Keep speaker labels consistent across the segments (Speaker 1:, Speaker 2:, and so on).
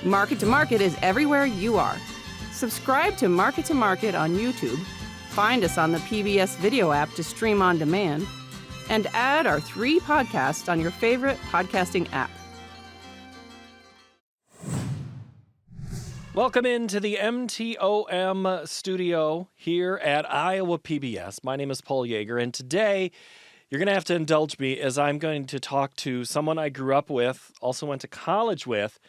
Speaker 1: Market to Market is everywhere you are. Subscribe to Market to Market on YouTube, find us on the PBS video app to stream on demand, and add our 3 podcasts on your favorite podcasting app.
Speaker 2: Welcome into the MTOM studio here at Iowa PBS. My name is Paul Yeager, and today you're going to have to indulge me as I'm going to talk to someone I grew up with, also went to college with,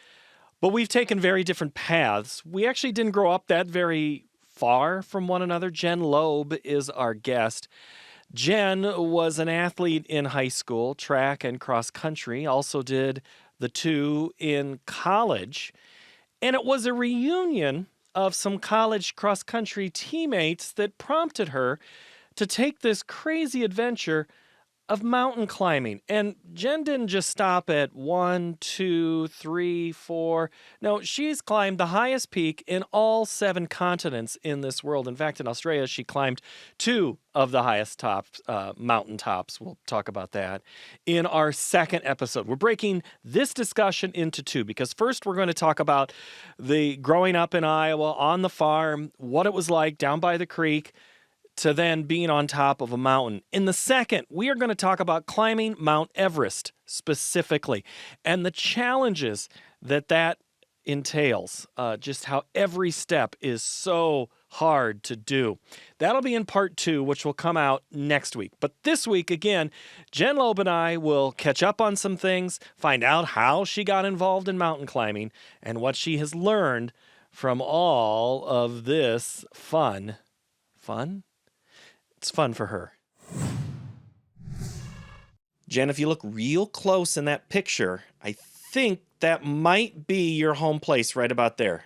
Speaker 2: but we've taken very different paths. We actually didn't grow up that very far from one another. Jen Loeb is our guest. Jen was an athlete in high school, track and cross country, also did the 2 in college. And it was a reunion of some college cross country teammates that prompted her to take this crazy adventure of mountain climbing. And Jen didn't just stop at 1, 2, 3, 4. No, she's climbed the highest peak in all 7 continents in this world. In fact, in Australia, she climbed 2 of the highest mountaintops. We'll talk about that in our second episode. We're breaking this discussion into 2 because first we're going to talk about the growing up in Iowa on the farm, what it was like down by the creek, to then being on top of a mountain. In the second, we are going to talk about climbing Mount Everest specifically and the challenges that entails, just how every step is so hard to do. That'll be in part 2, which will come out next week. But this week, again, Jen Loeb and I will catch up on some things, find out how she got involved in mountain climbing, and what she has learned from all of this fun? It's fun for her. Jen, if you look real close in that picture, I think that might be your home place right about there.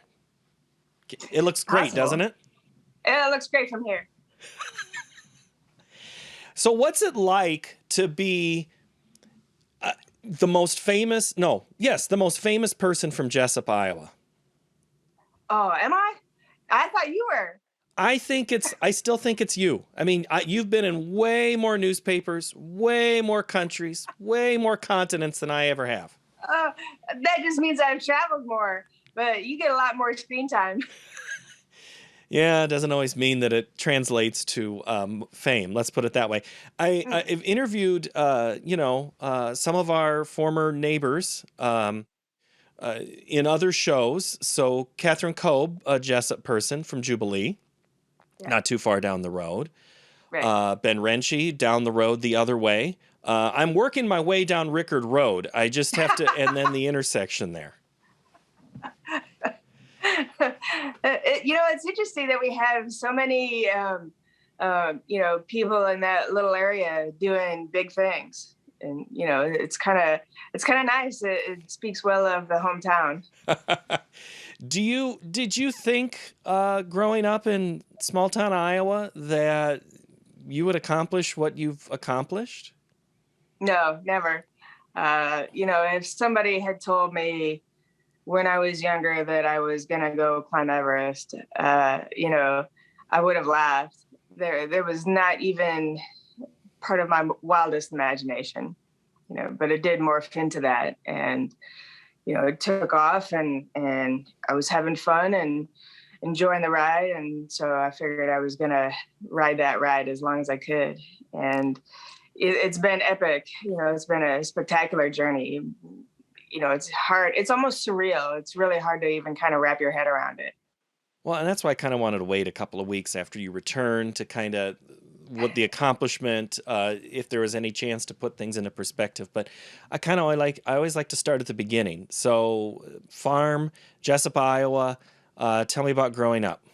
Speaker 2: It looks great, doesn't it?
Speaker 3: It looks great from here.
Speaker 2: So what's it like to be the most famous person from Jessup, Iowa?
Speaker 3: Oh, am I? I thought you were.
Speaker 2: I still think it's you. I mean, you've been in way more newspapers, way more countries, way more continents than I ever have.
Speaker 3: That just means I've traveled more, but you get a lot more screen time.
Speaker 2: Yeah, it doesn't always mean that it translates to fame. Let's put it that way. I've interviewed, some of our former neighbors in other shows. So Catherine Koeb, a Jessup person from Jubilee. Yeah. Not too far down the road. Right. Ben Renshie down the road the other way. I'm working my way down Rickard Road. I just have to, and then the intersection there.
Speaker 3: It's interesting that we have so many, people in that little area doing big things. And, it's kind of nice. It speaks well of the hometown.
Speaker 2: Did you think growing up in small-town Iowa that you would accomplish what you've accomplished?
Speaker 3: No, never. If somebody had told me when I was younger that I was going to go climb Everest, I would have laughed. There was not even part of my wildest imagination, but it did morph into that. And it took off and I was having fun and enjoying the ride. And so I figured I was going to ride that ride as long as I could. And it's been epic. It's been a spectacular journey. It's hard. It's almost surreal. It's really hard to even kind of wrap your head around it.
Speaker 2: Well, and that's why I kind of wanted to wait a couple of weeks after you return to kind of what the accomplishment, if there was any chance to put things into perspective. But I always like to start at the beginning. So farm, Jessup, Iowa, tell me about growing up.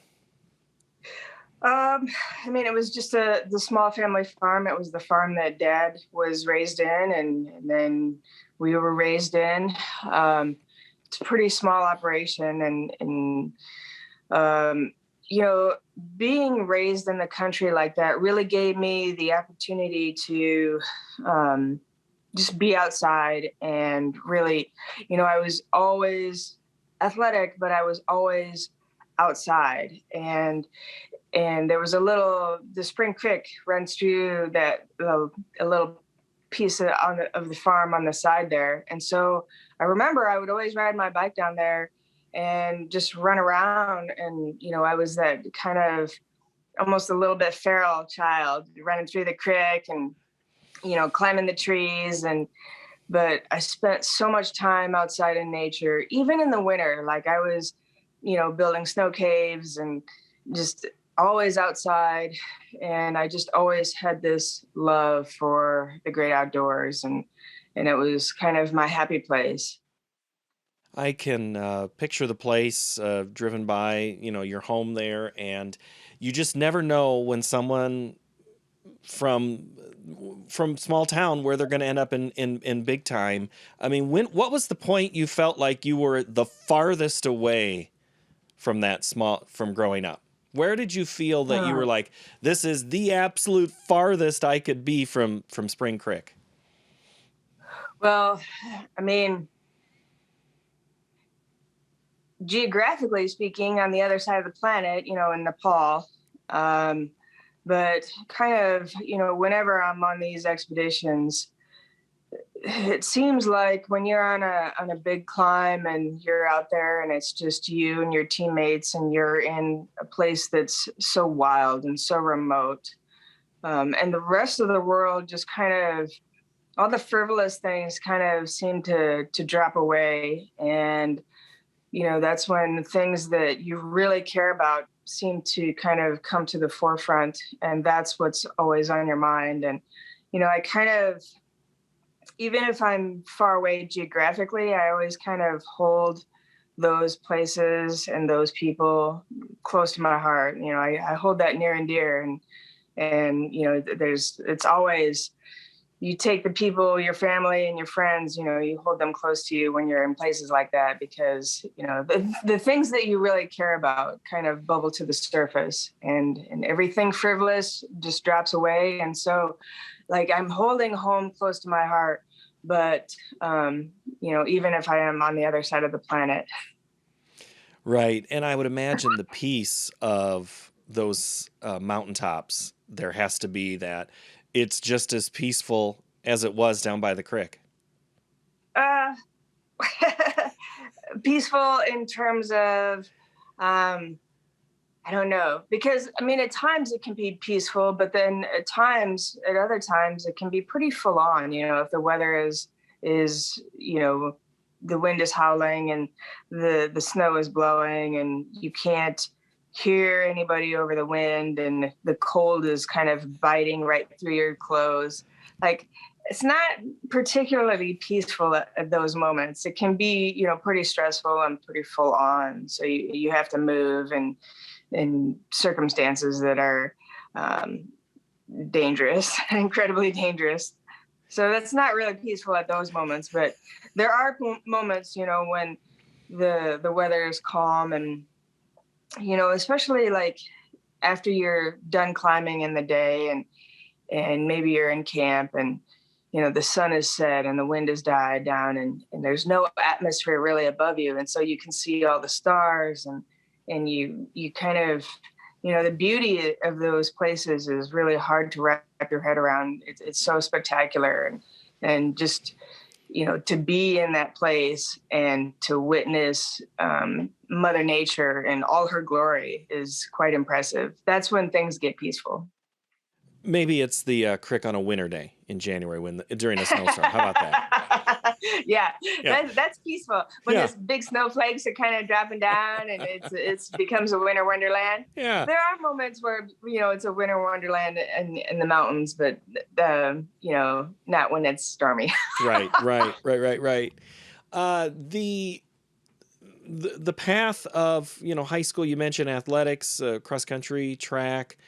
Speaker 3: It was just the small family farm. It was the farm that Dad was raised in and then we were raised in. It's a pretty small operation and being raised in the country like that really gave me the opportunity to just be outside and really, I was always athletic, but I was always outside. And there was the Spring Creek runs through that a little piece of the farm on the side there. And so I remember I would always ride my bike down there and just run around. And, I was that kind of almost a little bit feral child running through the creek and, climbing the trees. But I spent so much time outside in nature, even in the winter. Like I was, building snow caves and just always outside. And I just always had this love for the great outdoors. And it was kind of my happy place.
Speaker 2: I can picture the place driven by, your home there, and you just never know when someone from small town where they're going to end up in big time. I mean, what was the point you felt like you were the farthest away from from growing up? Where did you feel that you were like, this is the absolute farthest I could be from Spring Creek?
Speaker 3: Well, I mean, geographically speaking, on the other side of the planet, in Nepal. But kind of, whenever I'm on these expeditions, it seems like when you're on a big climb and you're out there and it's just you and your teammates and you're in a place that's so wild and so remote, and the rest of the world just kind of, all the frivolous things kind of seem to drop away. And that's when things that you really care about seem to kind of come to the forefront, and that's what's always on your mind. And I kind of, even if I'm far away geographically, I always kind of hold those places and those people close to my heart. I hold that near and dear. And it's always, you take the people, your family and your friends, you hold them close to you when you're in places like that, because, the things that you really care about kind of bubble to the surface, and everything frivolous just drops away. And so, like, I'm holding home close to my heart, but, even if I am on the other side of the planet.
Speaker 2: Right. And I would imagine the peace of those mountaintops, there has to be that it's just as peaceful as it was down by the creek.
Speaker 3: Peaceful in terms of, I don't know, because I mean, at times it can be peaceful, but then at other times it can be pretty full on. If the weather is the wind is howling and the snow is blowing and you can't hear anybody over the wind and the cold is kind of biting right through your clothes. Like, it's not particularly peaceful at those moments. It can be, pretty stressful and pretty full on. So you have to move and in circumstances that are dangerous, incredibly dangerous. So that's not really peaceful at those moments. But there are moments, when the weather is calm and, especially like after you're done climbing in the day and maybe you're in camp and, the sun is set and the wind has died down and there's no atmosphere really above you. And so you can see all the stars and you kind of, the beauty of those places is really hard to wrap your head around. It's so spectacular. And just, to be in that place and to witness Mother Nature in all her glory is quite impressive. That's when things get peaceful.
Speaker 2: Maybe it's the crick on a winter day in January during a snowstorm. How about that?
Speaker 3: Yeah. That's peaceful. When those big snowflakes are kind of dropping down and it's becomes a winter wonderland.
Speaker 2: Yeah.
Speaker 3: There are moments where, it's a winter wonderland in the mountains, but, not when it's stormy.
Speaker 2: Right. The path of, high school, you mentioned athletics, cross country, track.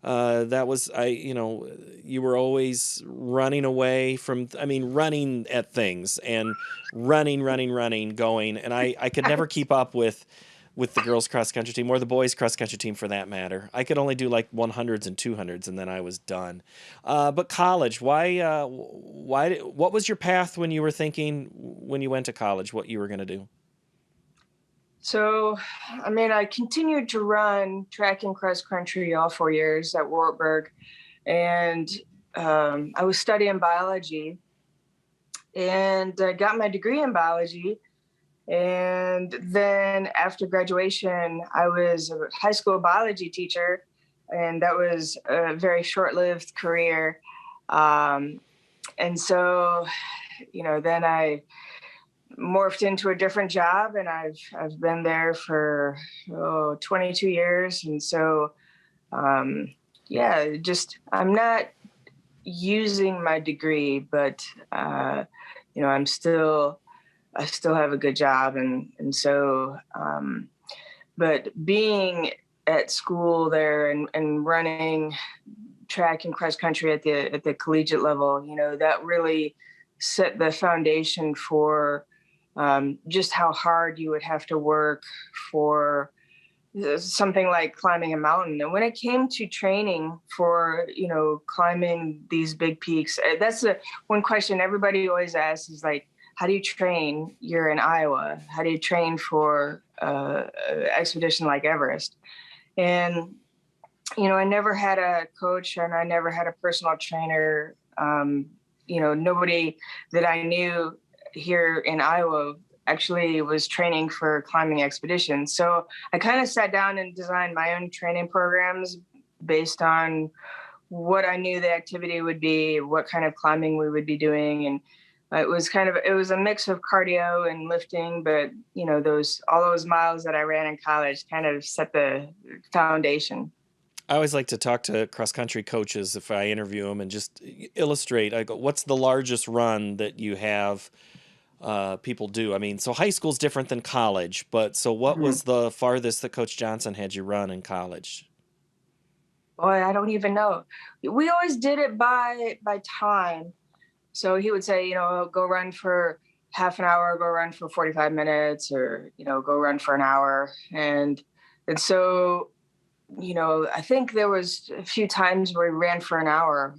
Speaker 2: That was, you were always running away from, running at things and running, going. And I could never keep up with the girls' cross country team or the boys' cross country team for that matter. I could only do like 100s and 200s and then I was done. But college, what was your path when you were thinking, when you went to college, what you were going to do?
Speaker 3: So, I continued to run track and cross country all 4 years at Wartburg, and I was studying biology, and I got my degree in biology, And then after graduation, I was a high school biology teacher, and that was a very short-lived career. Um, and so, then I morphed into a different job, and I've been there for 22 years. And so, just I'm not using my degree, but I'm I still have a good job, and so but being at school there and running track and cross country at the collegiate level, that really set the foundation for just how hard you would have to work for something like climbing a mountain. And when it came to training for, climbing these big peaks, that's the one question everybody always asks is like, how do you train? You're in Iowa. How do you train for an expedition like Everest? And, I never had a coach and I never had a personal trainer. Nobody that I knew here in Iowa actually was training for climbing expeditions. So I kind of sat down and designed my own training programs based on what I knew the activity would be, what kind of climbing we would be doing. And it was a mix of cardio and lifting, but all those miles that I ran in college kind of set the foundation.
Speaker 2: I always like to talk to cross-country coaches if I interview them and just illustrate. I go, what's the largest run that you have people do? I mean, so high school's different than college, but so what was the farthest that Coach Johnson had you run in college?
Speaker 3: Boy, I don't even know. We always did it by time. So he would say, go run for half an hour, go run for 45 minutes, or, go run for an hour. And so, I think there was a few times where we ran for an hour.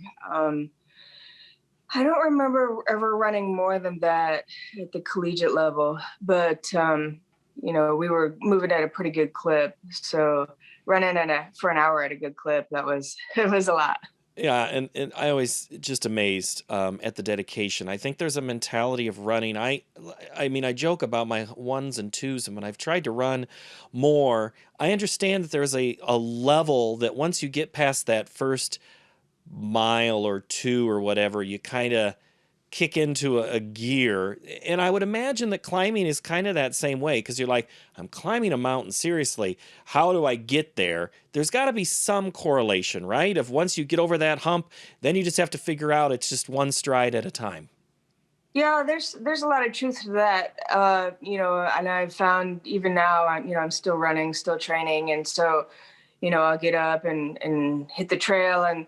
Speaker 3: I don't remember ever running more than that at the collegiate level, but, we were moving at a pretty good clip. So running for an hour at a good clip, it was a lot.
Speaker 2: Yeah, and I always just amazed at the dedication. I think there's a mentality of running. I mean, I joke about my ones and twos, and when I've tried to run more, I understand that there's a level that once you get past that first mile or two or whatever, you kind of kick into a gear. And I would imagine that climbing is kind of that same way, because you're like, I'm climbing a mountain, seriously, how do I get there? There's got to be some correlation, right? Of once you get over that hump, then you just have to figure out it's just one stride at a time.
Speaker 3: Yeah, there's a lot of truth to that. And I've found even now, I'm still running, still training. And so, I'll get up and hit the trail. And,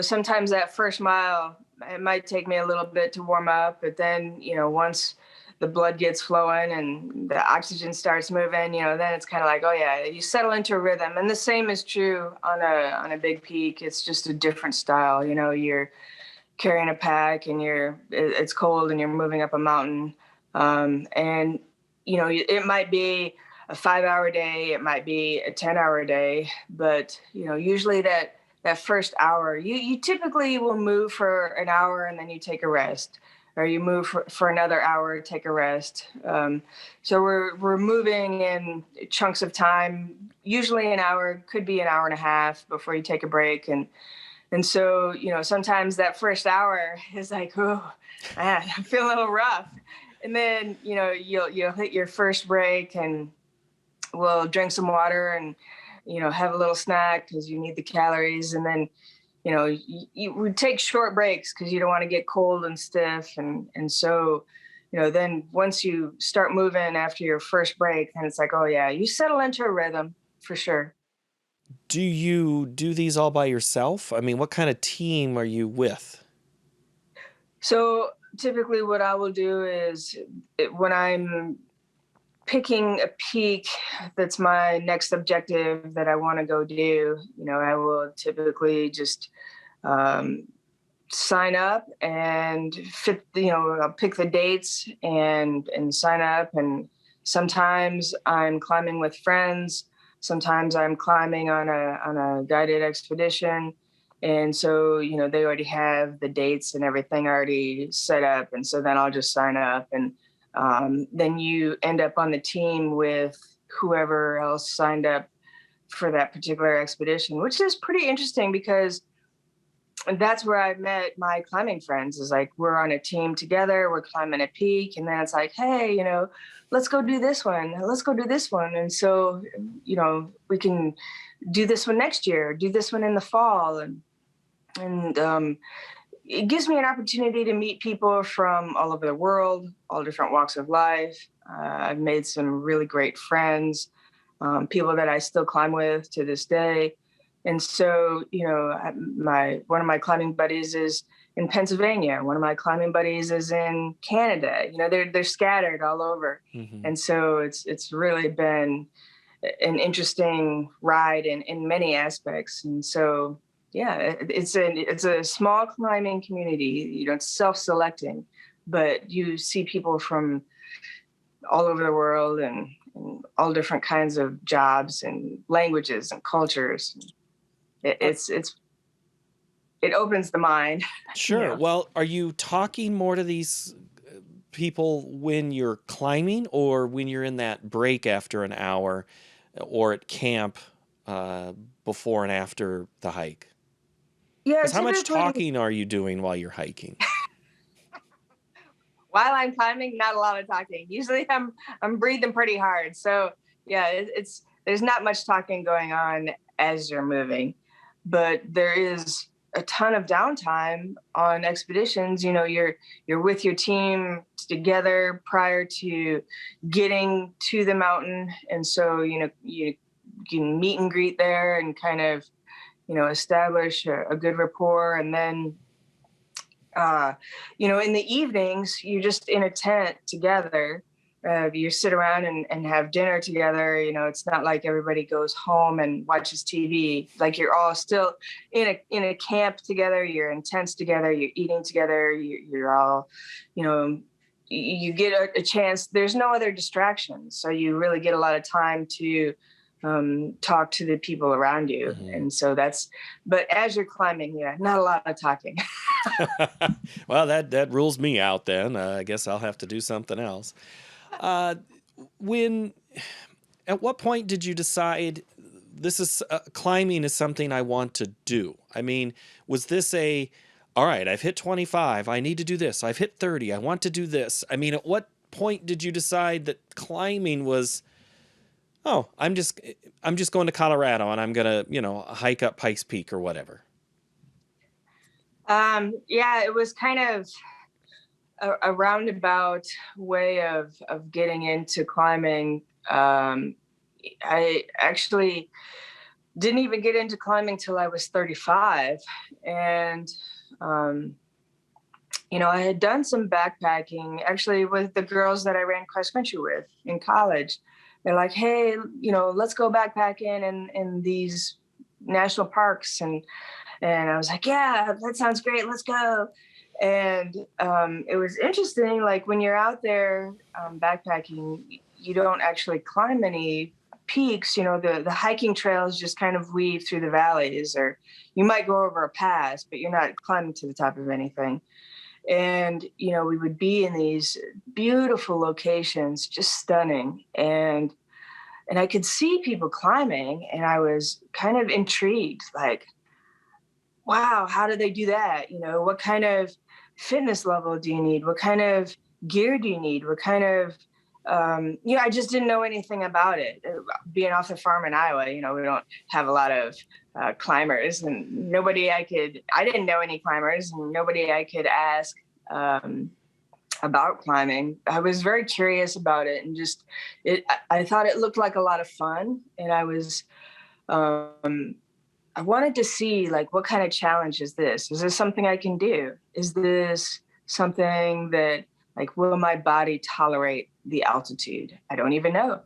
Speaker 3: sometimes that first mile, it might take me a little bit to warm up, but then, once the blood gets flowing and the oxygen starts moving, then it's kind of like, oh yeah, you settle into a rhythm. And the same is true on a big peak. It's just a different style. You're carrying a pack and it's cold and you're moving up a mountain. And, it might be a 5-hour day, it might be a 10-hour day, but, usually that first hour, you typically will move for an hour and then you take a rest, or you move for another hour, take a rest. So we're moving in chunks of time, usually an hour, could be an hour and a half before you take a break. And so, sometimes that first hour is like, oh, man, I feel a little rough. And then, you'll hit your first break and we'll drink some water and, have a little snack because you need the calories. And then, you would take short breaks because you don't want to get cold and stiff. And so, then once you start moving after your first break, then it's like, oh yeah, you settle into a rhythm for sure.
Speaker 2: Do you do these all by yourself? I mean, what kind of team are you with?
Speaker 3: So typically what I will do is when I'm picking a peak that's my next objective that I want to go do, I will typically just sign up and I'll pick the dates and sign up. And sometimes I'm climbing with friends. Sometimes I'm climbing on a guided expedition. And so, they already have the dates and everything already set up. And so then I'll just sign up and then you end up on the team with whoever else signed up for that particular expedition, which is pretty interesting because that's where I met my climbing friends. Is like we're on a team together, we're climbing a peak, and then it's like, hey, let's go do this one, let's go do this one, and so we can do this one next year, do this one in the fall, and it gives me an opportunity to meet people from all over the world, all different walks of life. I've made some really great friends, people that I still climb with to this day. And so, one of my climbing buddies is in Pennsylvania. One of my climbing buddies is in Canada. They're scattered all over.
Speaker 2: Mm-hmm.
Speaker 3: And so it's really been an interesting ride in many aspects. And so, yeah, it's a small climbing community. It's self-selecting, but you see people from all over the world and all different kinds of jobs and languages and cultures. It opens the mind.
Speaker 2: Sure. Well, are you talking more to these people when you're climbing or when you're in that break after an hour or at camp before and after the hike?
Speaker 3: Yeah.
Speaker 2: Because how much talking are you doing while you're hiking?
Speaker 3: While I'm climbing, not a lot of talking. Usually I'm breathing pretty hard. So yeah, there's not much talking going on as you're moving. But there is a ton of downtime on expeditions. You're with your team together prior to getting to the mountain. And so, you can meet and greet there and kind of, establish a good rapport. And then, in the evenings, you're just in a tent together. You sit around and have dinner together. It's not like everybody goes home and watches TV. Like you're all still in a camp together. You're in tents together. You're eating together. You're all, you get a chance. There's no other distractions, so you really get a lot of time to talk to the people around you.
Speaker 2: Mm-hmm.
Speaker 3: And so but as you're climbing, not a lot of talking.
Speaker 2: Well, that rules me out then. I guess I'll have to do something else. At what point did you decide this is climbing is something I want to do? I mean, was this all right, I've hit 25, I need to do this. I've hit 30, I want to do this. I mean, at what point did you decide that climbing was, I'm just going to Colorado and I'm going to, hike up Pikes Peak or whatever?
Speaker 3: Yeah, it was kind of a roundabout way of getting into climbing. I actually didn't even get into climbing till I was 35. And, I had done some backpacking actually with the girls that I ran cross country with in college. They're like, hey, let's go backpacking in these national parks. And I was like, yeah, that sounds great. Let's go. And it was interesting. Like when you're out there backpacking, you don't actually climb any peaks. The hiking trails just kind of weave through the valleys, or you might go over a pass, but you're not climbing to the top of anything. And, we would be in these beautiful locations, just stunning. And I could see people climbing and I was kind of intrigued, like, wow, how do they do that? What kind of fitness level do you need? What kind of gear do you need? What kind of, I just didn't know anything about it. Being off the farm in Iowa, we don't have a lot of climbers, and I didn't know any climbers, and nobody I could ask about climbing. I was very curious about it, and I thought it looked like a lot of fun. And I wanted to see, like, what kind of challenge is this? Is this something I can do? Is this something that, like, will my body tolerate the altitude? I don't even know.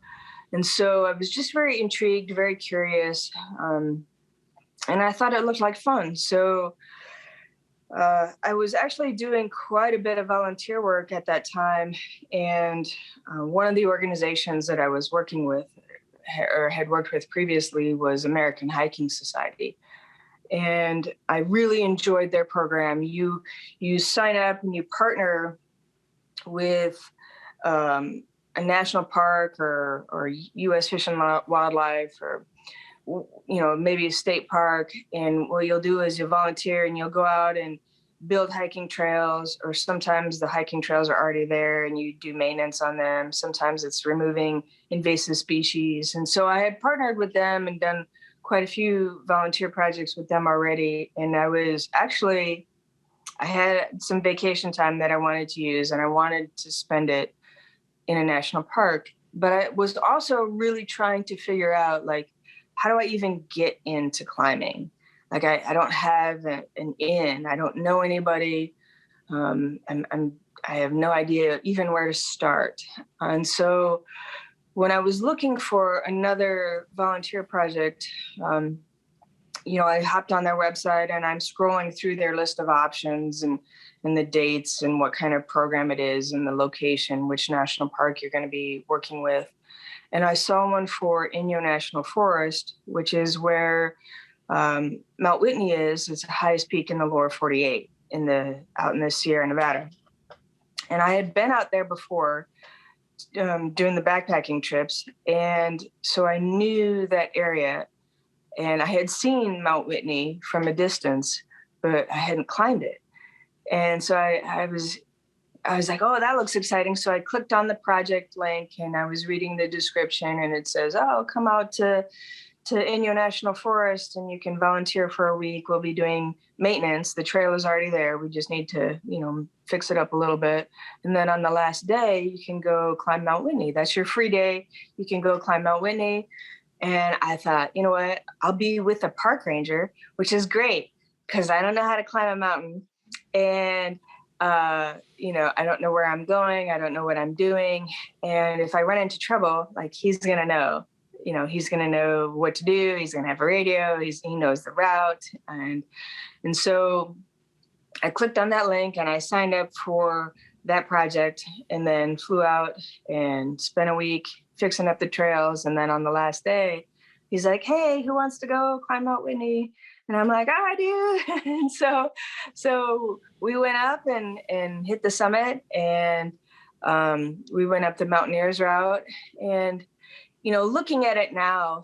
Speaker 3: And so I was just very intrigued, very curious. And I thought it looked like fun. So I was actually doing quite a bit of volunteer work at that time. And one of the organizations that I was working with or had worked with previously was American Hiking Society. And I really enjoyed their program. You sign up and you partner with a national park or U.S. Fish and Wildlife, or maybe a state park. And what you'll do is you'll volunteer and you'll go out and build hiking trails, or sometimes the hiking trails are already there and you do maintenance on them. Sometimes it's removing invasive species. And so I had partnered with them and done quite a few volunteer projects with them already. And I had some vacation time that I wanted to use, and I wanted to spend it in a national park. But I was also really trying to figure out, like, how do I even get into climbing? Like, I don't have an in. I don't know anybody. I have no idea even where to start. And so when I was looking for another volunteer project, I hopped on their website and I'm scrolling through their list of options and the dates and what kind of program it is and the location, which national park you're going to be working with. And I saw one for Inyo National Forest, which is where Mount Whitney is. It's the highest peak in the lower 48 out in the Sierra Nevada. And I had been out there before doing the backpacking trips. And so I knew that area, and I had seen Mount Whitney from a distance, but I hadn't climbed it. And so I was like, oh, that looks exciting. So I clicked on the project link and I was reading the description, and it says, oh, come out to Inyo National Forest and you can volunteer for a week. We'll be doing maintenance. The trail is already there. We just need to, fix it up a little bit. And then on the last day, you can go climb Mount Whitney. That's your free day. You can go climb Mount Whitney. And I thought, you know what, I'll be with a park ranger, which is great because I don't know how to climb a mountain. And I don't know where I'm going. I don't know what I'm doing. And if I run into trouble, like, he's going to know. He's going to know what to do. He's going to have a radio. He knows the route. And so I clicked on that link and I signed up for that project, and then flew out and spent a week fixing up the trails. And then on the last day, he's like, hey, who wants to go climb Mount Whitney? And I'm like, oh, I do. And so we went up and hit the summit, and we went up the Mountaineers route. And looking at it now,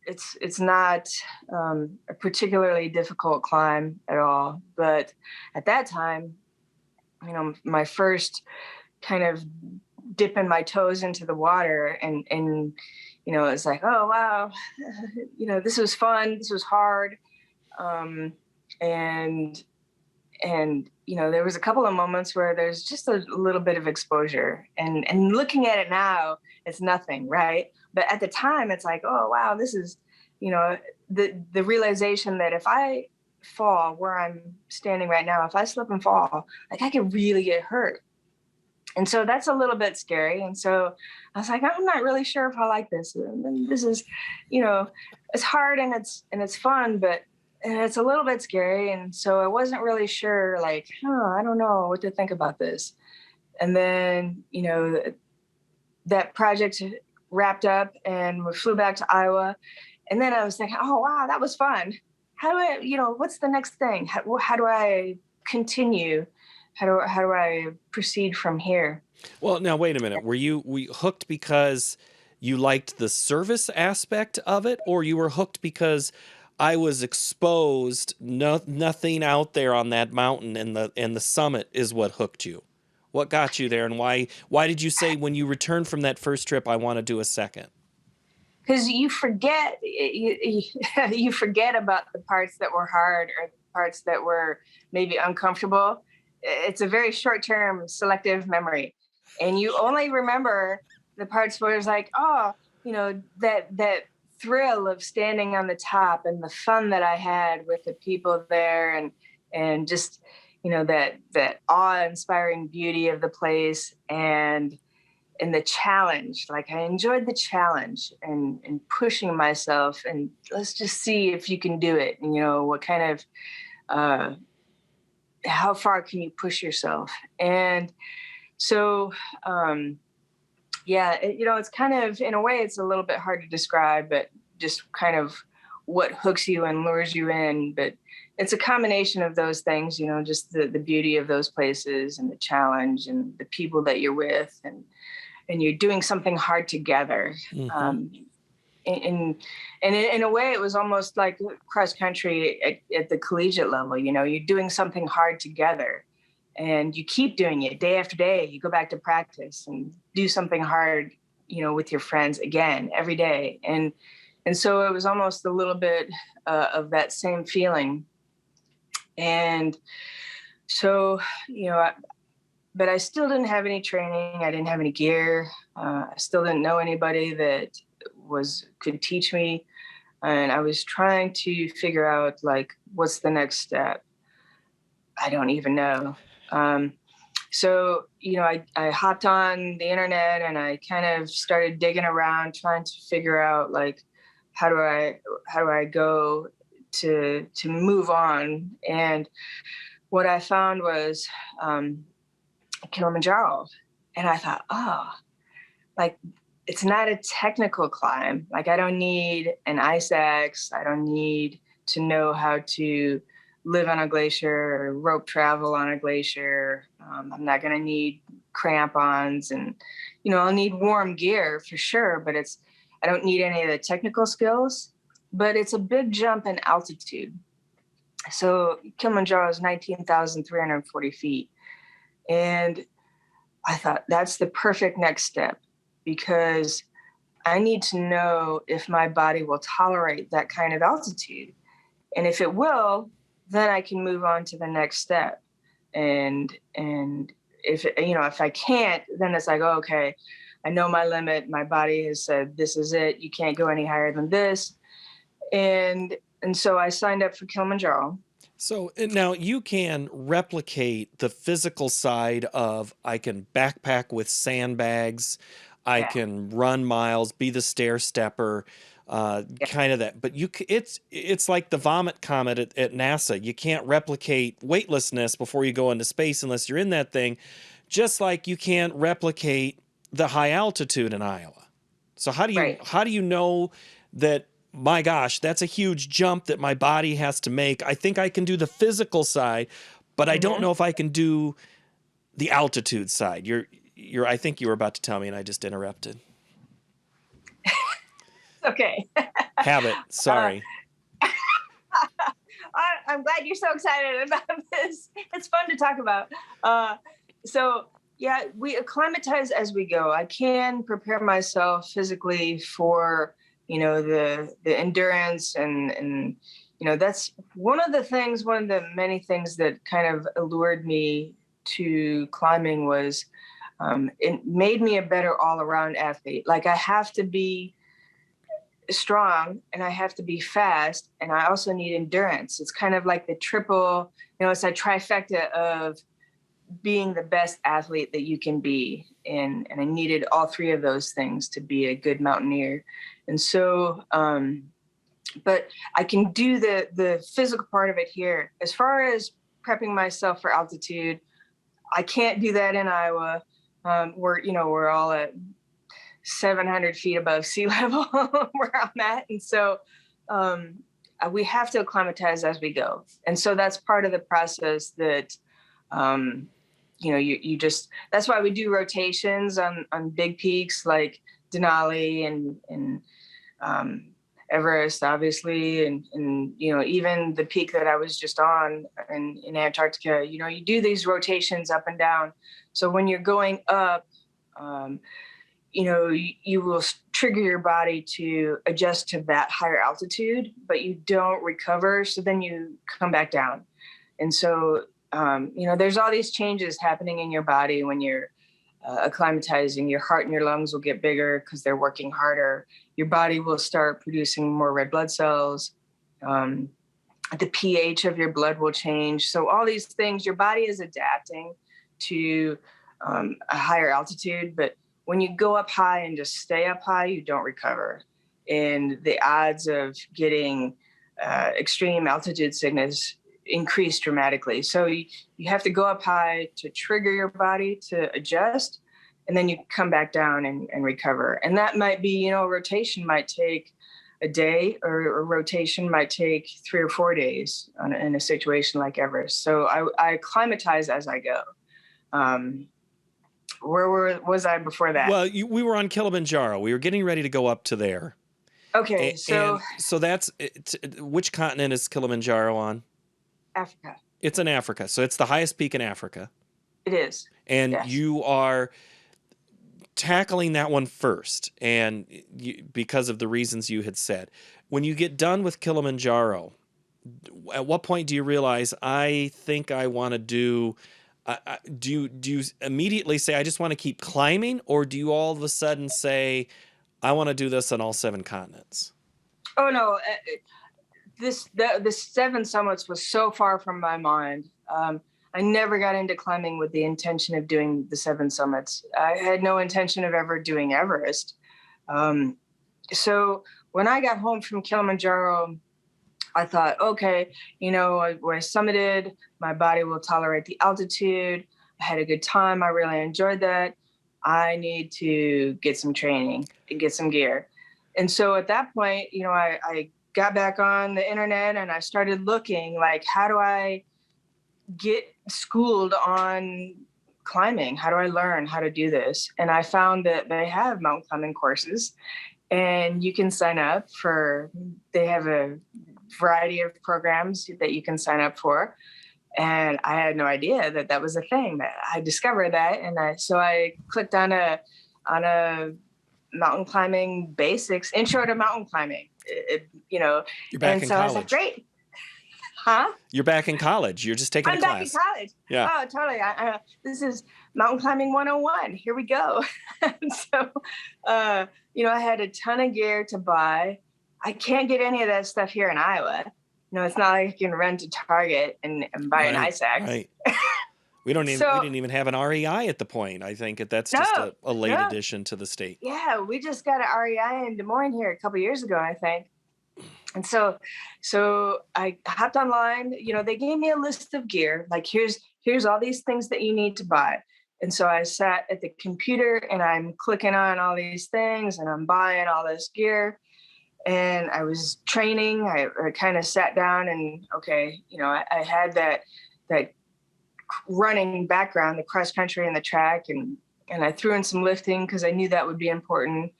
Speaker 3: it's not a particularly difficult climb at all. But at that time, my first kind of dipping my toes into the water, and it's like, oh, wow, this was fun. This was hard. And there was a couple of moments where there's just a little bit of exposure, and looking at it now, it's nothing, right? But at the time, it's like, oh, wow, this is, the realization that if I fall where I'm standing right now, if I slip and fall, like, I could really get hurt. And so that's a little bit scary. And so I was like, I'm not really sure if I like this. And this is, it's hard and it's fun, but it's a little bit scary. And so I wasn't really sure, like, I don't know what to think about this. And then, that project wrapped up and we flew back to Iowa. And then I was thinking, oh, wow, that was fun. How do I, what's the next thing? How do I continue? How do I proceed from here?
Speaker 2: Well, now, wait a minute. Were you hooked because you liked the service aspect of it, or you were hooked because I was exposed, nothing out there on that mountain, and the summit is what hooked you? What got you there, and why did you say when you returned from that first trip, I want to do a second?
Speaker 3: Because you forget you forget about the parts that were hard or the parts that were maybe uncomfortable. It's a very short-term selective memory, and you only remember the parts where it's like, oh, that thrill of standing on the top and the fun that I had with the people there, and just that awe-inspiring beauty of the place, and the challenge. Like, I enjoyed the challenge and pushing myself, and let's just see if you can do it. And, what kind of how far can you push yourself? And so, it's kind of, in a way, it's a little bit hard to describe, but just kind of what hooks you and lures you in. But it's a combination of those things, just the beauty of those places and the challenge and the people that you're with, and you're doing something hard together.
Speaker 2: Mm-hmm.
Speaker 3: And in a way, it was almost like cross country at the collegiate level. You're doing something hard together, and you keep doing it day after day. You go back to practice and do something hard, with your friends again every day. And so it was almost a little bit of that same feeling. And so, but I still didn't have any training. I didn't have any gear. I still didn't know anybody that could teach me. And I was trying to figure out, like, what's the next step? I don't even know. So, I hopped on the internet and I kind of started digging around, trying to figure out, like, how do I go to move on? And what I found was Kilimanjaro. And I thought, like, it's not a technical climb. Like, I don't need an ice axe. I don't need to know how to live on a glacier or rope travel on a glacier. I'm not going to need crampons, and, I'll need warm gear for sure, but I don't need any of the technical skills. But it's a big jump in altitude. So Kilimanjaro is 19,340 feet. And I thought that's the perfect next step, because I need to know if my body will tolerate that kind of altitude. And if it will, then I can move on to the next step. And if I can't, then it's like, okay, I know my limit. My body has said, this is it. You can't go any higher than this. And so I signed up for Kilimanjaro.
Speaker 2: So now you can replicate the physical side of, I can backpack with sandbags, I can run miles, be the stair stepper, kind of that. But it's like the vomit comet at NASA. You can't replicate weightlessness before you go into space unless you're in that thing, just like you can't replicate the high altitude in Iowa. So how do you know that, my gosh, that's a huge jump that my body has to make? I think I can do the physical side, but I don't know if I can do the altitude side. I think you were about to tell me and I just interrupted.
Speaker 3: Okay.
Speaker 2: Habit. Sorry.
Speaker 3: I'm glad you're so excited about this. It's fun to talk about. So yeah, we acclimatize as we go. I can prepare myself physically for, the endurance and that's one of the many things that kind of allured me to climbing was, it made me a better all around athlete. Like, I have to be strong and I have to be fast, and I also need endurance. It's kind of like the triple, it's a trifecta of being the best athlete that you can be. And I needed all three of those things to be a good mountaineer. And so, but I can do the physical part of it here. As far as prepping myself for altitude, I can't do that in Iowa. We're all at 700 feet above sea level where I'm at. And so we have to acclimatize as we go. And so that's part of the process that, you just, that's why we do rotations on big peaks like Denali and Everest, obviously. And even the peak that I was just on in Antarctica, you do these rotations up and down. So when you're going up, you will trigger your body to adjust to that higher altitude, but you don't recover. So then you come back down. And so, there's all these changes happening in your body when you're acclimatizing. Your heart and your lungs will get bigger because they're working harder. Your body will start producing more red blood cells. The pH of your blood will change. So all these things, your body is adapting to a higher altitude. But when you go up high and just stay up high, you don't recover. And the odds of getting extreme altitude sickness increase dramatically. So you have to go up high to trigger your body to adjust, and then you come back down and recover. And that might be, rotation might take a day, or a rotation might take 3 or 4 days in a situation like Everest. So I acclimatize as I go. Was I before that?
Speaker 2: Well, we were on Kilimanjaro. We were getting ready to go up to there.
Speaker 3: Okay,
Speaker 2: so that's which continent is Kilimanjaro on?
Speaker 3: Africa.
Speaker 2: It's in Africa, so it's the highest peak in Africa.
Speaker 3: It is.
Speaker 2: And
Speaker 3: yes.
Speaker 2: You are tackling that one first, and because of the reasons you had said. When you get done with Kilimanjaro, at what point do you realize, I think I want to do... do you immediately say, I just want to keep climbing, or do you all of a sudden say, I want to do this on all 7 continents?
Speaker 3: Oh no, the 7 summits was so far from my mind. I never got into climbing with the intention of doing the 7 summits. I had no intention of ever doing Everest. So when I got home from Kilimanjaro, I thought, okay, when I summited, my body will tolerate the altitude. I had a good time. I really enjoyed that. I need to get some training and get some gear. And so at that point, I got back on the internet and I started looking, like, how do I get schooled on climbing? How do I learn how to do this? And I found that they have mountain climbing courses, and you can sign up they have a variety of programs that you can sign up for. And I had no idea that was a thing. That I discovered that, and so I clicked on a mountain climbing basics, intro to mountain climbing.
Speaker 2: You're back in college.
Speaker 3: I was like, great. Huh?
Speaker 2: You're back in college. You're just taking a class.
Speaker 3: I'm back in college.
Speaker 2: Yeah.
Speaker 3: Oh, totally. This is mountain climbing 101. Here we go. So, I had a ton of gear to buy. I can't get any of that stuff here in Iowa. It's not like you can run to Target and buy an ice axe.
Speaker 2: Right. We didn't even have an REI at the point. I think that's just a late addition to the state.
Speaker 3: Yeah, we just got an REI in Des Moines here a couple of years ago, I think. And so I hopped online. They gave me a list of gear. Like, here's all these things that you need to buy. And so I sat at the computer and I'm clicking on all these things and I'm buying all this gear. And I was training. I kind of sat down and, okay, I had that running background, the cross country and the track, and I threw in some lifting because I knew that would be important.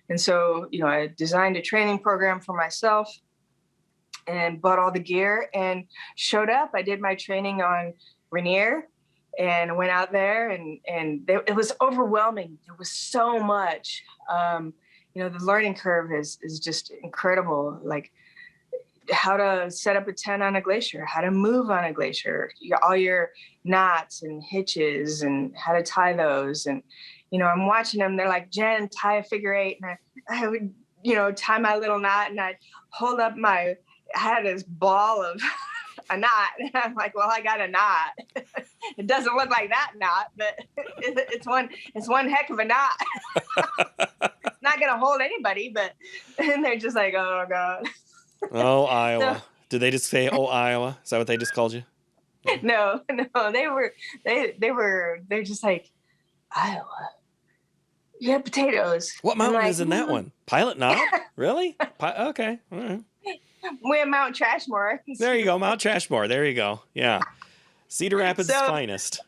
Speaker 3: And so, I designed a training program for myself and bought all the gear and showed up. I did my training on Rainier and went out there, and it was overwhelming. There was so much. The learning curve is just incredible. Like, how to set up a tent on a glacier, how to move on a glacier, all your knots and hitches and how to tie those. And, I'm watching them. They're like, Jen, tie a figure 8. And I would, tie my little knot, and I'd hold up I had this ball of a knot. And I'm like, well, I got a knot. It doesn't look like that knot, but it's one heck of a knot. It's not going to hold anybody, and they're just like, oh God.
Speaker 2: Oh, Iowa. So, did they just say, oh, Iowa? Is that what they just called you?
Speaker 3: No, they're just like, Iowa. You have potatoes.
Speaker 2: What mountain is in that one? Pilot Knob? Really? Okay. All right.
Speaker 3: We have Mount Trashmore.
Speaker 2: There you go, Mount Trashmore. There you go. Yeah. Cedar Rapids' finest.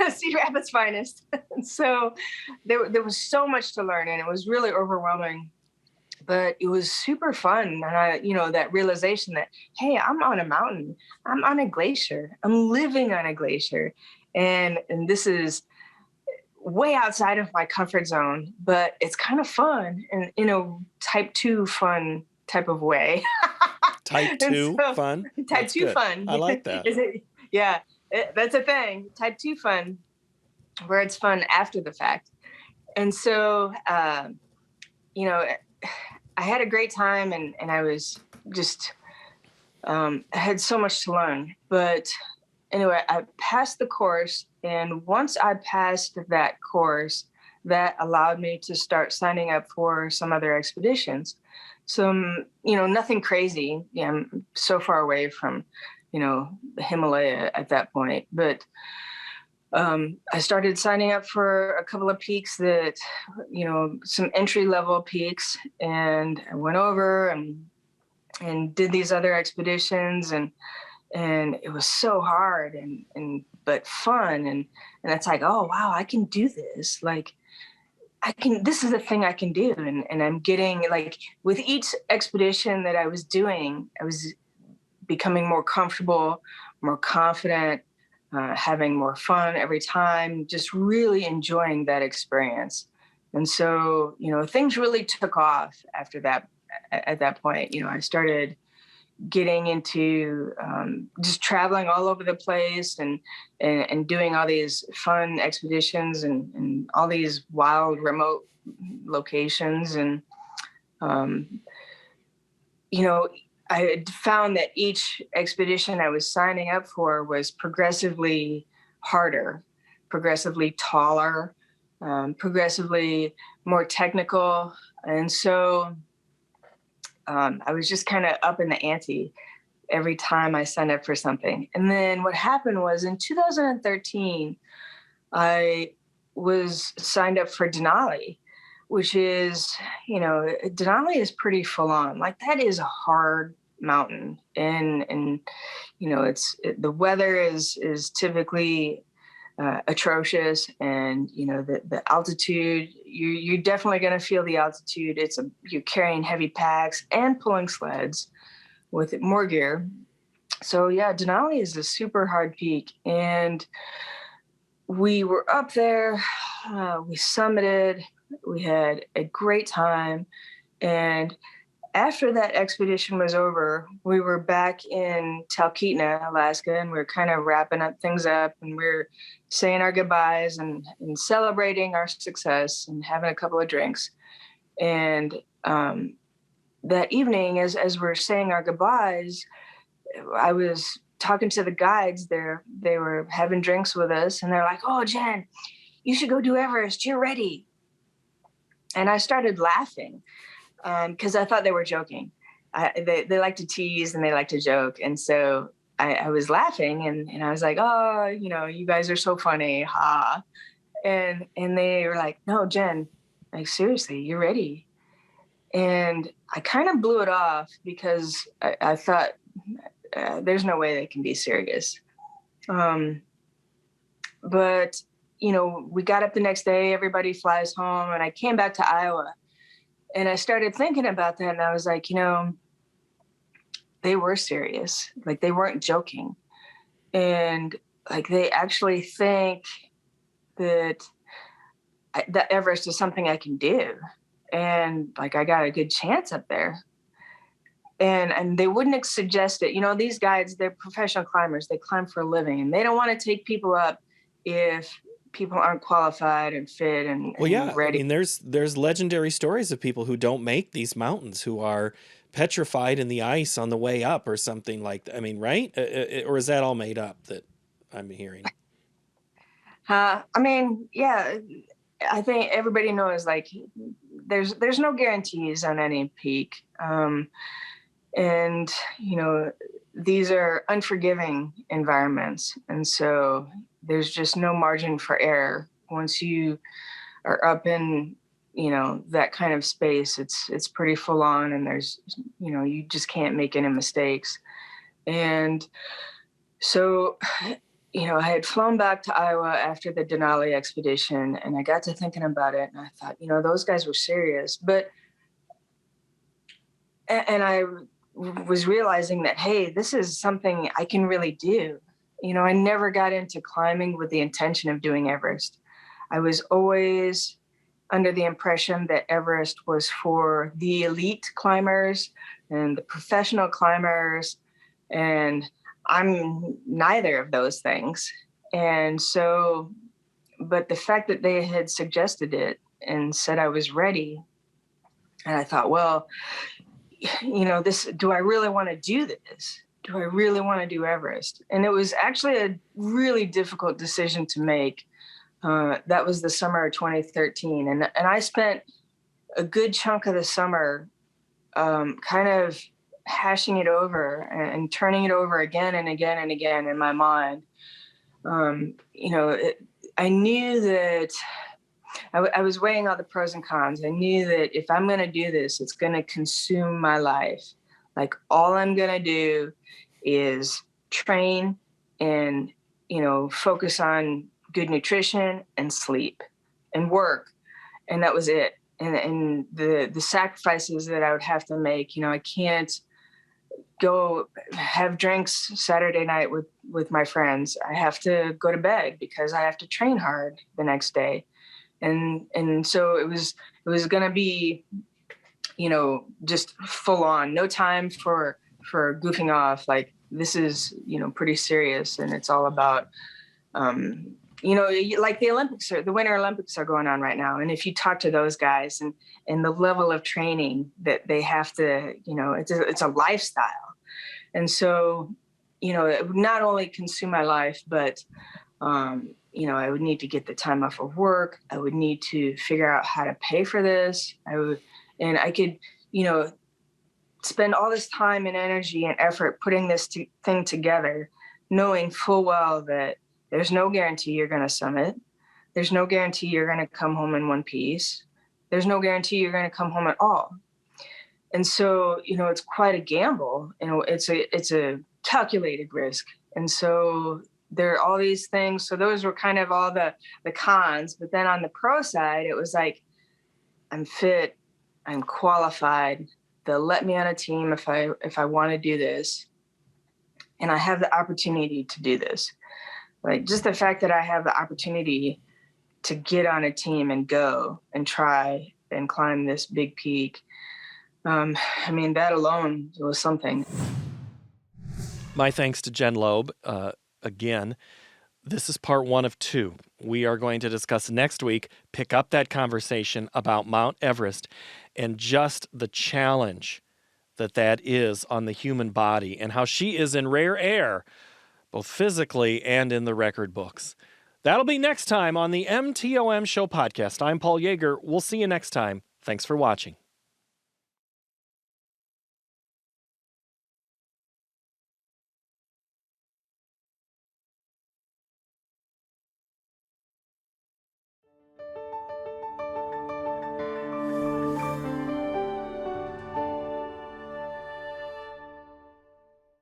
Speaker 3: Cedar Rapids' finest. So there was so much to learn, and it was really overwhelming. But it was super fun. And that realization that, hey, I'm on a mountain. I'm on a glacier. I'm living on a glacier. And this is way outside of my comfort zone, but it's kind of fun, and type 2 fun type of way.
Speaker 2: Type 2 fun?
Speaker 3: Type 2 fun.
Speaker 2: I like that.
Speaker 3: Yeah, that's a thing. Type 2 fun, where it's fun after the fact. And so, I had a great time, and I was just, I had so much to learn. But anyway, I passed the course. And once I passed that course, that allowed me to start signing up for some other expeditions. Some, nothing crazy. Yeah, I'm so far away from, the Himalaya at that point. But I started signing up for a couple of peaks that, some entry level peaks, and I went over and did these other expeditions, and it was so hard and but fun, and it's like, oh wow, I can do this. Like this is a thing I can do. And I'm getting, like, with each expedition that I was doing, I was becoming more comfortable, more confident, having more fun every time, just really enjoying that experience. And so, things really took off after that. At that point, I started getting into just traveling all over the place, and doing all these fun expeditions, and all these wild remote locations. And um, I had found that each expedition I was signing up for was progressively harder, progressively taller, progressively more technical. And so I was just kind of up in the ante every time I signed up for something. And then what happened was, in 2013, I was signed up for Denali, which is, Denali is pretty full on. Like, that is a hard mountain. And the weather is typically atrocious, and the altitude, you're definitely going to feel the altitude. You're carrying heavy packs and pulling sleds with more gear. So yeah, Denali is a super hard peak, and we were up there. We summited. We had a great time, and after that expedition was over, we were back in Talkeetna, Alaska, and we were kind of wrapping things up, and we are saying our goodbyes and celebrating our success and having a couple of drinks. And that evening, as we're saying our goodbyes, I was talking to the guides there. They were having drinks with us, and they're like, "Oh, Jen, you should go do Everest. You're ready." And I started laughing because I thought they were joking. They like to tease and they like to joke. And so I was laughing, and I was like, "Oh, you guys are so funny. Ha." And they were like, "No, Jen, like, seriously, you're ready." And I kind of blew it off because I thought, there's no way they can be serious. But, we got up the next day, everybody flies home, and I came back to Iowa, and I started thinking about that. And I was like, they were serious. Like, they weren't joking. And like, they actually think that that Everest is something I can do. And like, I got a good chance up there. And they wouldn't suggest it. These guides, they're professional climbers. They climb for a living, and they don't want to take people up if people aren't qualified and fit and ready.
Speaker 2: I mean, there's legendary stories of people who don't make these mountains, who are petrified in the ice on the way up or something like that. I mean, right? Or is that all made up that I'm hearing?
Speaker 3: I mean, yeah, I think everybody knows, like, there's no guarantees on any peak. And, these are unforgiving environments. And so there's just no margin for error. Once you are up in, that kind of space, it's pretty full on, and there's, you just can't make any mistakes. And so, I had flown back to Iowa after the Denali expedition, and I got to thinking about it, and I thought, those guys were serious. And I was realizing that, hey, this is something I can really do. I never got into climbing with the intention of doing Everest. I was always under the impression that Everest was for the elite climbers and the professional climbers, and I'm neither of those things. And so, but the fact that they had suggested it and said I was ready, and I thought, well, do I really want to do this? Do I really want to do Everest? And it was actually a really difficult decision to make. That was the summer of 2013. And I spent a good chunk of the summer kind of hashing it over and turning it over again and again and again in my mind. I knew that I was weighing all the pros and cons. I knew that if I'm going to do this, it's going to consume my life. Like all I'm going to do is train and, focus on good nutrition and sleep and work. And that was it. And the sacrifices that I would have to make, I can't go have drinks Saturday night with my friends. I have to go to bed because I have to train hard the next day. And so it was going to be, just full on, no time for goofing off. Like this is, pretty serious, and it's all about, like the Winter Olympics are going on right now. And if you talk to those guys and the level of training that they have to, it's a lifestyle. And so, it would not only consume my life, but, I would need to get the time off of work. I would need to figure out how to pay for this. I could, spend all this time and energy and effort putting this thing together, knowing full well that there's no guarantee you're going to summit. There's no guarantee you're going to come home in one piece. There's no guarantee you're going to come home at all. And so, it's quite a gamble. It's a calculated risk. And so there are all these things. So those were kind of all the cons. But then on the pro side, it was like, I'm fit, I'm qualified. They'll let me on a team if I want to do this. And I have the opportunity to do this. Like just the fact that I have the opportunity to get on a team and go and try and climb this big peak. That alone was something.
Speaker 2: My thanks to Jen Loeb. Again, this is part 1 of 2. We are going to discuss next week, pick up that conversation about Mount Everest and just the challenge that is on the human body and how she is in rare air, both physically and in the record books. That'll be next time on the MTOM Show podcast. I'm Paul Yeager. We'll see you next time. Thanks for watching.